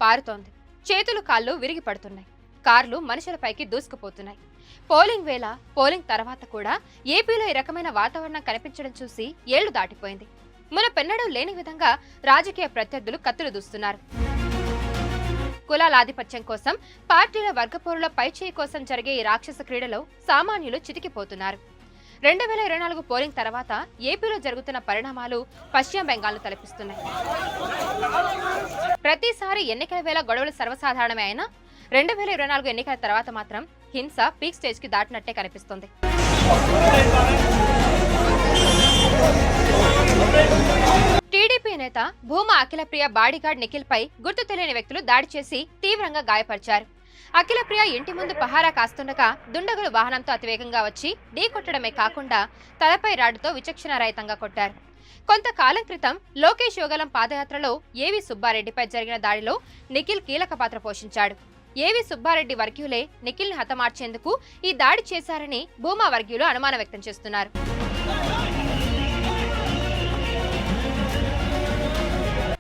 పారుతోంది. చేతులు కాళ్ళు విరిగి పడుతున్నాయి. కార్లు మనుషులపైకి దూసుకుపోతున్నాయి. పోలింగ్ వేళ, పోలింగ్ తర్వాత కూడా ఏపీలో ఈ రకమైన వాతావరణం కనిపించడం చూసి ఏళ్లు దాటిపోయింది. మునపెన్నడూ లేని విధంగా రాజకీయ ప్రత్యర్థులు కత్తులు దూస్తున్నారు. కులాల ఆధిపత్యం కోసం, పార్టీల వర్గపోరుల పైచేయి కోసం జరిగే ఈ రాక్షస క్రీడలో సామాన్యులు చితికిపోతున్నారు. 2024 పోలింగ్ తర్వాత ఏపీలో జరుగుతున్న పరిణామాలు పశ్చిమ బెంగాల్ను తలపిస్తున్నాయి. ప్రతిసారి ఎన్నికల వేళ గొడవలు సర్వసాధారణమే అయినా 2024 ఎన్నికల తర్వాత మాత్రం హింస పీక్ స్టేజ్ కి దాటినట్టే కనిపిస్తుంది. టీడీపీ నేత భూమా అఖిలప్రియ బాడీగార్డ్ నిఖిల్ పై గుర్తు తెలియని వ్యక్తులు దాడి చేసి తీవ్రంగా గాయపరిచారు. అఖిలప్రియ ఇంటి ముందు పహారా కాస్తుండగా దుండగులు వాహనంతో అతివేగంగా వచ్చి ఢీకొట్టడమే కాకుండా తలపై రాడ్డుతో విచక్షణారహితంగా కొట్టారు. కొంతకాలం క్రితం లోకేష్ యోగలం పాదయాత్రలో ఏవి సుబ్బారెడ్డిపై జరిగిన దాడిలో నిఖిల్ కీలక పాత్ర పోషించాడు. ఏవి సుబ్బారెడ్డి వర్గీయులే నిఖిల్ ని హతమార్చేందుకు ఈ దాడి చేశారని భూమా వర్గీయులు అనుమానం వ్యక్తం చేస్తున్నారు.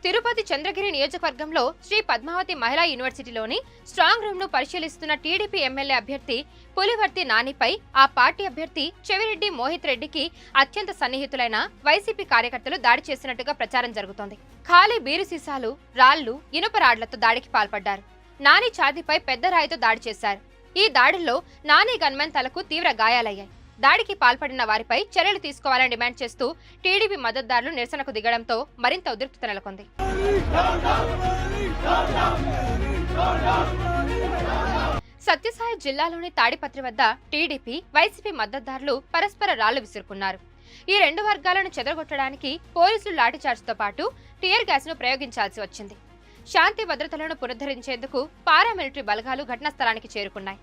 తిరుపతి చంద్రగిరి నియోజకవర్గంలో శ్రీ పద్మావతి మహిళా యూనివర్సిటీలోని స్ట్రాంగ్ రూమ్ ను పరిశీలిస్తున్న టీడీపీ ఎమ్మెల్యే అభ్యర్థి పులివర్తి నానిపై ఆ పార్టీ అభ్యర్థి చెవిరెడ్డి మోహిత్ రెడ్డికి అత్యంత సన్నిహితులైన వైసీపీ కార్యకర్తలు దాడి చేసినట్టుగా ప్రచారం జరుగుతోంది. ఖాళీ బీరు సీసాలు, రాళ్లు, ఇనుప రాడ్లతో దాడికి పాల్పడ్డారు. నాని ఛాతీపై పెద్ద రాయితో దాడి చేశారు. ఈ దాడుల్లో నాని గన్మెన్ తలకు తీవ్ర గాయాలయ్యాయి. దాడికి పాల్పడిన వారిపై చర్యలు తీసుకోవాలని డిమాండ్ చేస్తూ టీడీపీ మద్దతుదారులు నిరసనకు దిగడంతో మరింత ఉద్రిక్తత నెలకొంది. సత్యసాయి జిల్లాలోని తాడిపత్రి వద్ద టీడీపీ, వైసీపీ మద్దతుదారులు పరస్పర రాళ్లు విసురుకున్నారు. ఈ రెండు వర్గాలను చెదరగొట్టడానికి పోలీసులు లాఠీచార్జ్తో పాటు టియర్ గ్యాస్ ను ప్రయోగించాల్సి వచ్చింది. శాంతి భద్రతలను పునరుద్ధరించేందుకు పారామిలిటరీ బలగాలు ఘటనా స్థలానికి చేరుకున్నాయి.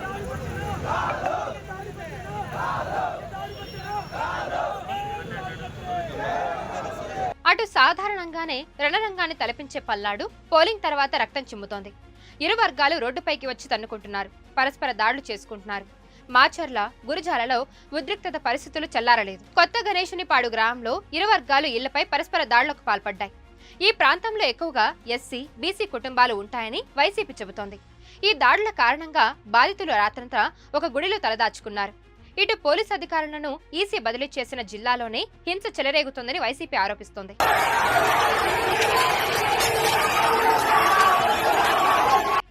అటు సాధారణంగానే రణరంగాన్ని తలపించే పల్నాడు పోలింగ్ తర్వాత రక్తం చిమ్ముతోంది. ఇరు వర్గాలు రోడ్డుపైకి వచ్చి తన్నుకుంటున్నారు, పరస్పర దాడులు చేసుకుంటున్నారు. మాచర్ల, గురిజాలలో ఉద్రిక్తత పరిస్థితులు చల్లారలేదు. కొత్త గణేశునిపాడు గ్రామంలో ఇరు వర్గాలు ఇళ్లపై పరస్పర దాడులకు పాల్పడ్డాయి. ఈ ప్రాంతంలో ఎక్కువగా ఎస్సీ, బీసీ కుటుంబాలు ఉంటాయని వైసీపీ చెబుతోంది. ఈ దాడుల కారణంగా బాధితులు రాత్రంతా ఒక గుడిలో తలదాచుకున్నారు. ఇటు పోలీసు అధికారులను ఈసీ బదిలీ చేసిన జిల్లాలోనే హింస చెలరేగుతోందని వైసీపీ ఆరోపిస్తోంది.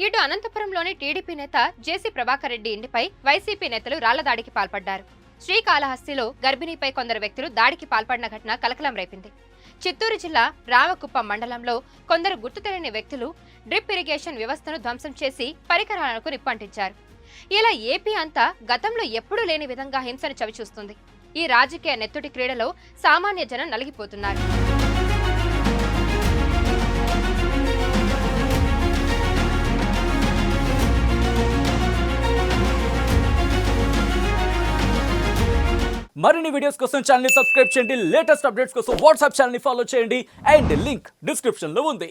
ఇటు అనంతపురంలోని టీడీపీ నేత జేసీ ప్రభాకర్ రెడ్డి ఇంటిపై వైసీపీ నేతలు రాళ్ల దాడికి పాల్పడ్డారు. శ్రీకాళహస్తిలో గర్భిణీపై కొందరు వ్యక్తులు దాడికి పాల్పడిన ఘటన కలకలం రేపింది. చిత్తూరు జిల్లా రామకుప్పం మండలంలో కొందరు గుర్తు తెలియని వ్యక్తులు డ్రిప్ ఇరిగేషన్ వ్యవస్థను ధ్వంసం చేసి పరికరాలకు నిప్పంటించారు. ఇలా ఏపీ అంతా గతంలో ఎప్పుడూ లేని విధంగా హింసను చవిచూస్తుంది. ఈ రాజకీయ నెత్తుటి క్రీడలో సామాన్య జనం నలిగిపోతున్నారు. మరిన్ని వీడియోస్ కోసం ఛానల్ ని సబ్స్క్రైబ్ చేయండి. లేటెస్ట్ అప్డేట్స్ కోసం వాట్సాప్ ఛానల్ ని ఫాలో చేయండి. అండ్ లింక్ డిస్క్రిప్షన్ లో ఉంది.